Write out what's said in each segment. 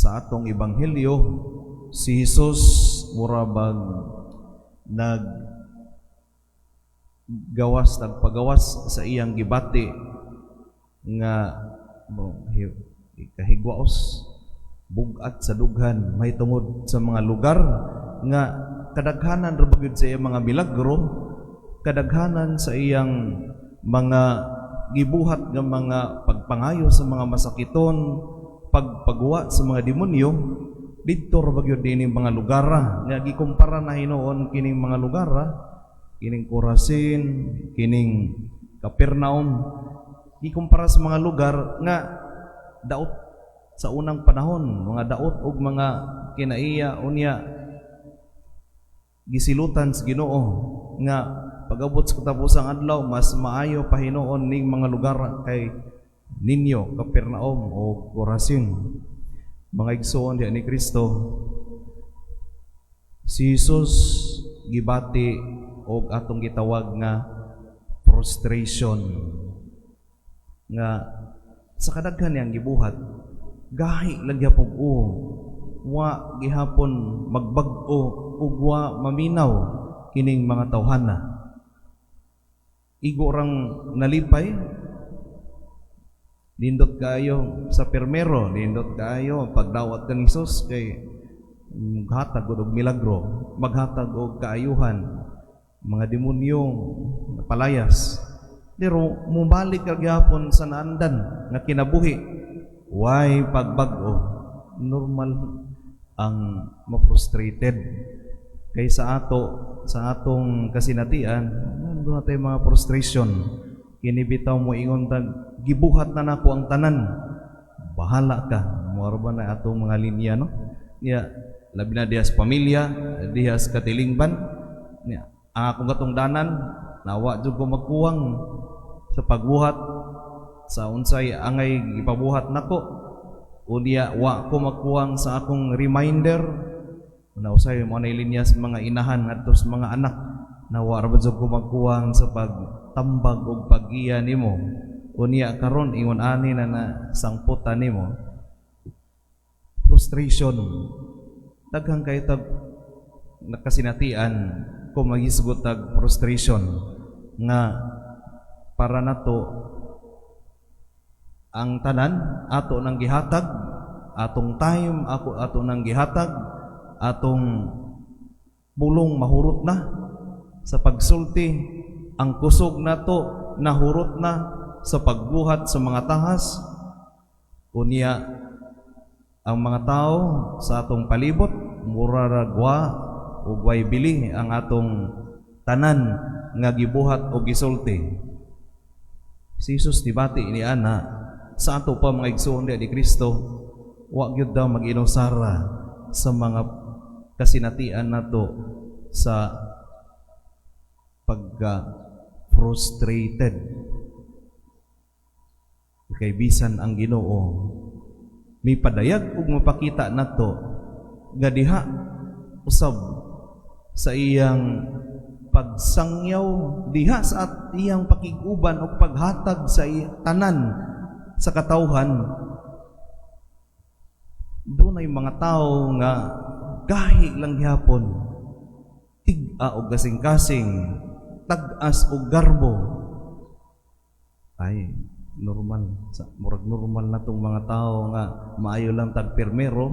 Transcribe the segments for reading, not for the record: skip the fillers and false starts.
sa atong ebanghelyo si Jesus murabag nagpagawas sa iyang gibati nga kahigwaos bugat sa dughan may tungod sa mga lugar nga kadaghanan ra bagid sa iyang mga milagro, kadaghanan sa iyang mga gibuhat nga mga pagpangayo sa mga masakiton, pagpagawa sa mga demonyo didto ra bagyo dining mga lugar nga gikumpara na hinuon kining mga lugar, kining Corazin, kining Capernaum, gikumpara sa mga lugar nga daot sa unang panahon, mga daot ug mga kinaiya unya gisilutan sa Ginoo nga pag-abot sa katapusang adlaw mas maayo pa hinuon ning mga lugar kay ninyo Capernaum o Corazin. Mga igsoon diha ni Kristo, si Jesus gibati og atong gitawag nga prostration nga sa kadaghan niyang gibuhat gahi lang gyapon wa gihapon magbag-o ug wa maminaw kining mga tawhana. Igo rang nalipay, nindot kayo sa permero, nindot kayo pagdawat kan Jesus kay maghatag og milagro, maghatag og kaayuhan, mga demonyo palayas. Pero mubalik ka gyapon sa naandan nga kinabuhi, way pagbag-o, normal ang ma-frustrated. Kay sa atong kasinatian, nandun na tayo mga frustration. Kinibitaw mo ingon tag gibuhat na nako ang tanan. Bahala ka. Moro ba na atong mga linya, no? Niya, labi na diha sa pamilya, diha sa katilingban. Niya, ang akong katungdanan, nawa jud ko magkuwang sa pagbuhat sa unsay angay ipabuhat nako. Unya wa ko magkuwang sa akong reminder. Nausay mo na linya sa mga inahan ngadto sa mga anak. Nawa ra jud ko magkuwang sa pagtambag og pag-iya nimo. Unya karon ingon ani na sangputan nimo. Frustration. Daghang kay tag nakasinatian ko magisgot tag frustration nga para nato ang tanan ato nang gihatag, atong time ato nang gihatag, atong bulong mahurot na sa pagsulti, ang kusog nato nahurot na sa pagbuhat sa mga tahas. Unya ang mga tao sa atong palibot mura ra gwa ug way bili ang atong tanan nga gibuhat o gisulti. Si Jesus tibati ni ana sa ato pa mga igsoon ni Kristo, wa gyud daw mag-inusara sa mga kasinatian nato sa pagka-frustrated. Kay bisan ang Ginoo may padayag ug mapakita nato nga diha usab sa iyang pagsangyaw, diha sa iyang pakiguban o paghatag sa tanan sa katawhan. Doon ay mga tao nga gahi lang gyapon, tig-a og kasing-kasing, tag-as og garbo. Ay normal, murag normal na tong mga tao nga maayo lang tag permero,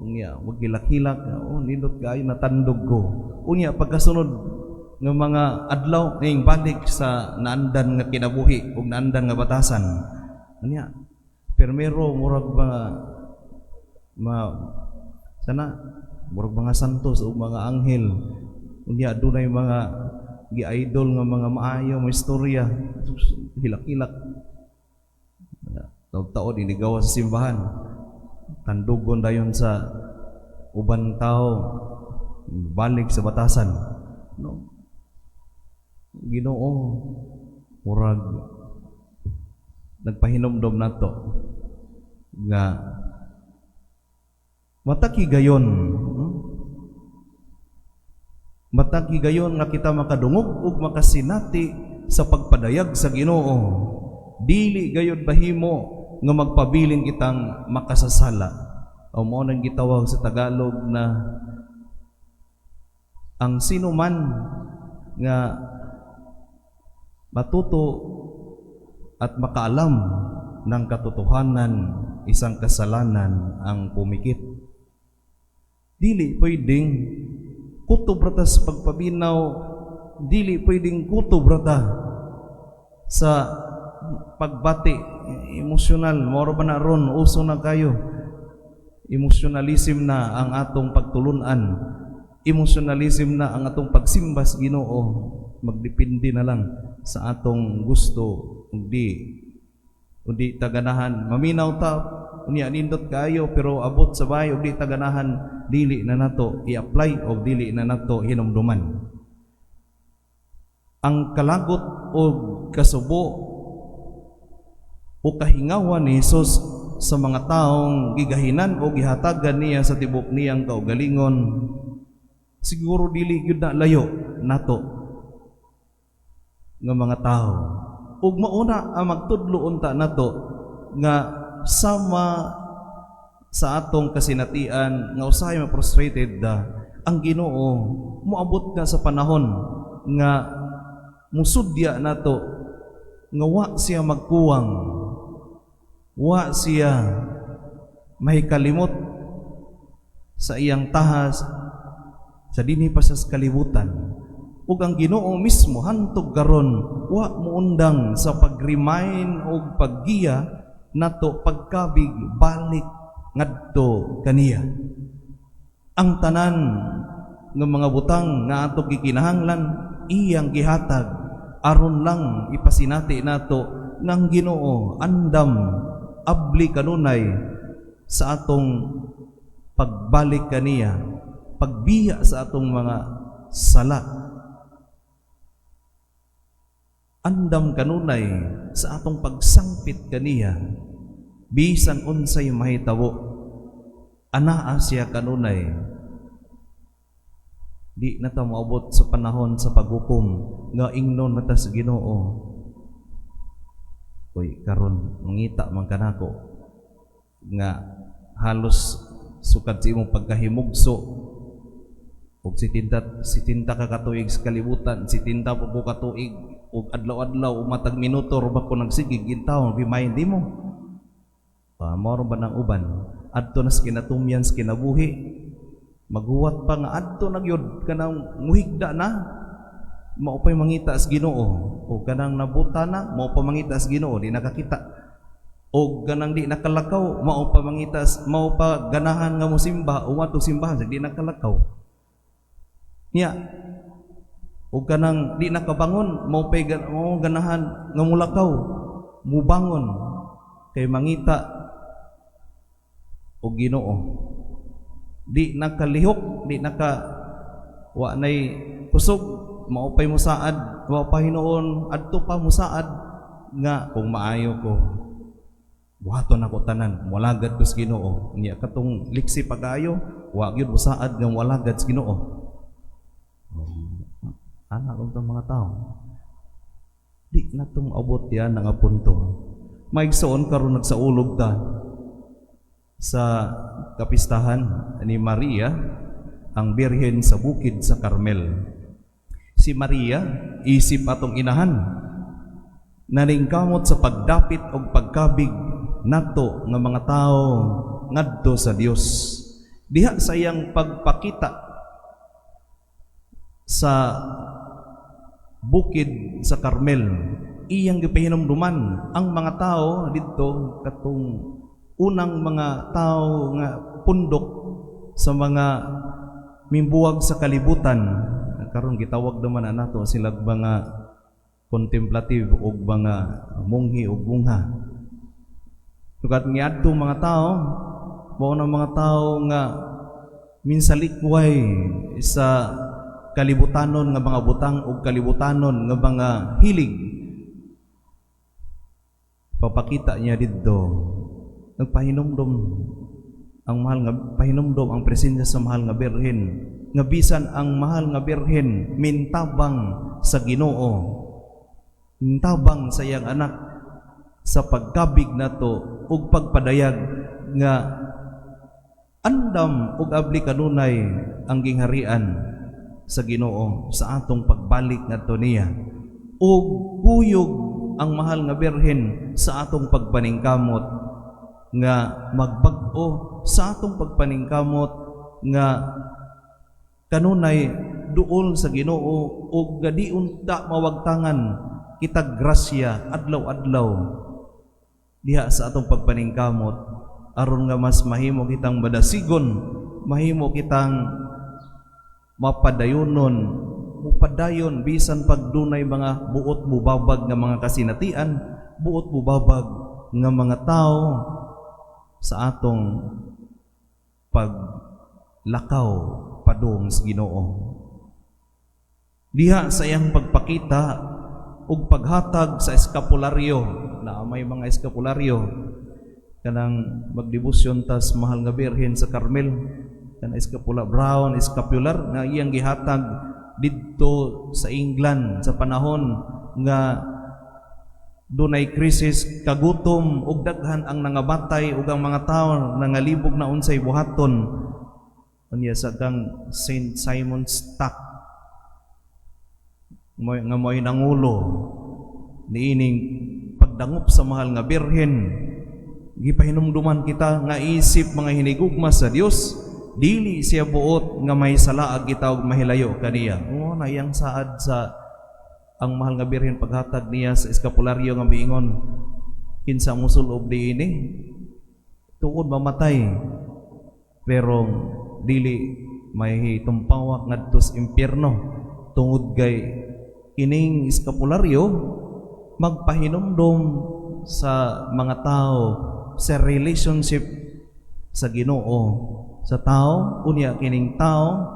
unya wag hilak-hilak, nindot kaayo natandog ko. Unya pagkasunod ng mga adlaw ning balik sa naandan nga kinabuhi ug naandan nga batasan. Unya permero murag murag mga santos o mga anghel. Unya dunay mga gi-idol nga mga maayo mga istorya, hilak-hilak. Taon-taon inigawa sa simbahan, tandugon dayon sa uban tao, balik sa batasan. No? Ginoo murag nagpahinomdom nato nga mataki gayon nga kita makadungog ug makasinati sa pagpadayag sa Ginoo. Dili gayon bahimo nga magpabiling kitang makasasala. o mao nang gitawag sa Tagalog na ang sino man nga matuto at makaalam ng katotohanan, isang kasalanan ang pumikit. Dili pwedeng kutob rata sa pagpabinaw, dili pwedeng kutob rata sa pagbati emosyonal. Moro ba na ron, uso na kayo. Emotionalism na ang atong pagtulunan. Emotionalism na ang atong pagsimbas Ginoo. Magdepende na lang sa atong gusto, undi taganahan. Maminaw ta, unya nindot kayo, pero abot sa bahay, undi taganahan, dili na nato i-apply o dili na nato hinumduman. Ang kalagot o kasubo o kahingawan ni Jesus sa mga taong gigahinan o gihatagan niya sa tibok niyang kaugalingon, siguro dili gyud na layo nato nga mga tao. Ug mauna ang magtudlo unta nato nga sama sa atong kasinatian nga usahay ma-frustrated ang Ginoo moabot na sa panahon nga musudya nato nga wa siya magkuwang, wa siya mahikalimot sa iyang tahas sa dinhi pa sa kalibutan. Ug ang Ginoo mismo hantog karon wa muundang sa pag-remind og paggiya nato pagkabig balik ngadto kaniya. Ang tanan ng mga butang nga ato gikinahanglan iyang gihatag aron lang ipasinati nato ng Ginoo andam abli kanunay sa atong pagbalik kaniya, pagbiya sa atong mga sala, andam kanunay sa atong pagsangpit kaniya, bisan unsay mahitabo anaa siya kanunay. Di na ta maabot sa panahon sa paghukom nga ingnon nata sa Ginoo, uy karon mangita man kanako nga halos sukad sa imong pagkahimugso og sitinta ka katuig sa kalibutan, sitinta po ka tuig ug adlaw-adlaw matag minuto ro ba ko nagsigig gintaw remind mo. Mao ba nang uban adto na sa kinatumyan sa kinabuhi, maghuwat pa nga adto nagyod kanang muhigda na mao pay mangita sa Ginoo, o kanang nabuta na mao pa mangita sa Ginoo di nakakita, o kanang di nakalakaw mao pa mangita, mao pa ganahan nga mosimba o mato simbahan di nakalakaw niya, o kanang di nakabangon mao pay ganahan nga mulakaw mubangon kay mangita og Ginoo. Di nakalihok, di naka wa nay kusog, mao pay musaad, wa pa hinuon adto pa musaad nga kung maayo ko buhaton ako tanan, walagad ko sa Ginoo. Niya katong liksi pagayo, wa gyud musaad nga walagad sa Ginoo. Anak ng mga tao, di na itong abot yan nga punto. Maigsoon karon nagsaulog ta sa kapistahan ni Maria, ang Birhen sa bukid sa Carmel. Si Maria, isip atong inahan, naningkamot sa pagdapit o pagkabig nato nga mga tao ngadto sa Dios. Diha sa iyang pagpakita sa bukid sa Carmel, iyang gipahinumduman ang mga tao didto katong unang mga tao nga pundok sa mga mimbuwag sa kalibutan. Karon gitawag naman na nato sila mga contemplative o mga monghi o bungha. Tukat niadto mga tao, mao na mga tao nga minsalikway sa kalibutanon nga mga butang o kalibutanon nga mga hilig. Papakita niya didto, nagpahinumdom ang mahal nga pahinumdom ang presensya sa mahal nga Birhen, nga bisan ang mahal nga Birhen mintabang sa Ginoo, mintabang sa iyang anak sa pagkabig nato ug pagpadayag nga Andam ug abli kanunay ang gingharian sa Ginoo sa atong pagbalik ngadto niya, ug kuyog ang mahal nga Birhen sa atong pagpaningkamot nga magbag-o sa atong pagpaningkamot nga kanunay duol sa Ginoo ug gadi unta mawagtangan kitag grasya adlaw-adlaw diha sa atong pagpaningkamot aron nga mas mahimo kitang madasigon, mahimo kitang mapadayonon, mupadayon bisan pagdunay mga buot mubabag nga mga kasinatian, buot mubabag nga mga tao sa atong paglakaw padung sa Ginoo. Diha sa iyang pagpakita ug paghatag sa eskapularyo, na may mga eskapularyo kanang magdebosyon tas mahal nga Birhen sa Carmel, kana eskapula brown escapular nga iyang gihatag didto sa England sa panahon nga dunay krisis, kagutom ug daghan ang nangabatay ug ang mga tawo nangalibog na unsay buhaton. Unya sa kang Saint Simon Stock nga mo'y nangulo niining pagdangop sa mahal nga Birhen. Gipahinumduman kita nga isip mga hinigugma sa Dios, dili siya buot nga may salaag kita og mahilayo kaniya. O na iyang saad sa ang mahal nga Birhen paghatag niya sa eskapularyo nga miingon, kinsa musulob diini tuod mamatay pero dili may tumpawak ngadto sa impyerno tungod kay kining eskapularyo magpahinumdom sa mga tao sa relationship sa Ginoo sa tao. Unya kining tao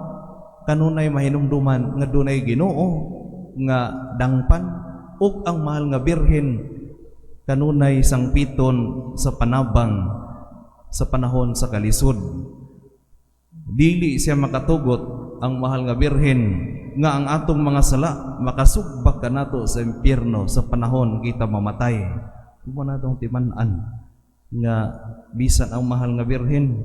kanunay mahinumduman nga dunay Ginoo nga dangpan ug ang mahal nga Birhen kanunay sangpiton sa panabang sa panahon sa kalisod. Dili siya makatugot ang mahal nga Birhen nga ang atong mga sala makasugbak kanato sa impyerno sa panahon kita mamatay. Mo natong timan-an nga bisan ang mahal nga Birhen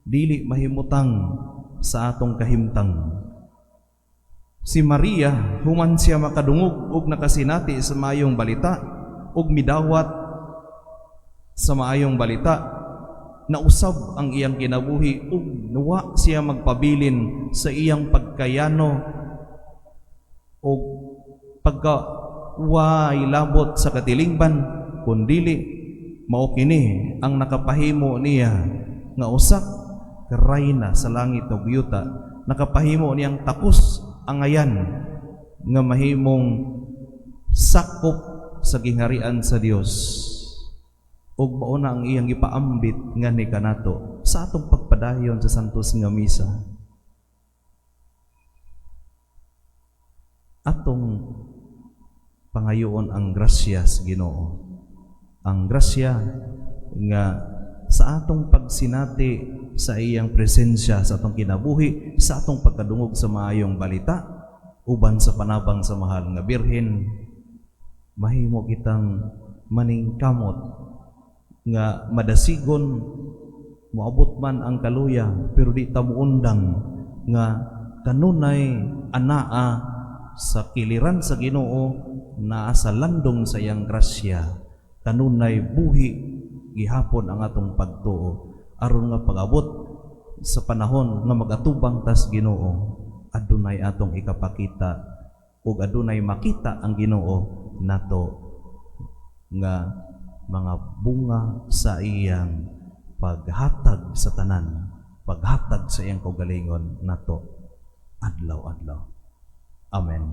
dili mahimutang sa atong kahimtang. Si Maria human siya makadungog ug nakasinati sa maayong balita ug midawat sa maayong balita, nausab ang iyang kinabuhi ug nuwa siya magpabilin sa iyang pagkayano ug pagkaway labot sa katilingban, kundili mao kini ang nakapahimo niya nga usa ka rayna sa langit ug yuta, nakapahimo niyang takos ang ayan nga mahimong sakop sa gingharian sa Dios. Ug mao na ang iyang gipaambit nga ni kanato sa atong pagpadayon sa santos nga misa. Atong pangayoon ang grasya sa Ginoo. Ang grasya nga sa atong pagsinati sa iyang presensya sa atong kinabuhi, sa atong pagkadungog sa maayong balita uban sa panabang sa mahal nga Birhen, mahimo kitang maningkamot nga madasigon, moabot man ang kaluya pero di ta muundang nga kanunay anaa sa kiliran sa Ginoo, naa sa landong sa iyang grasya, kanunay buhi gihapon ang atong pagtuo aron nga pag-abot sa panahon nga magatubang tas Ginoo, adunay atong ikapakita ug adunay makita ang Ginoo nato nga mga bunga sa iyang paghatag sa tanan, paghatag sa iyang kaugalingon nato adlaw-adlaw. Amen.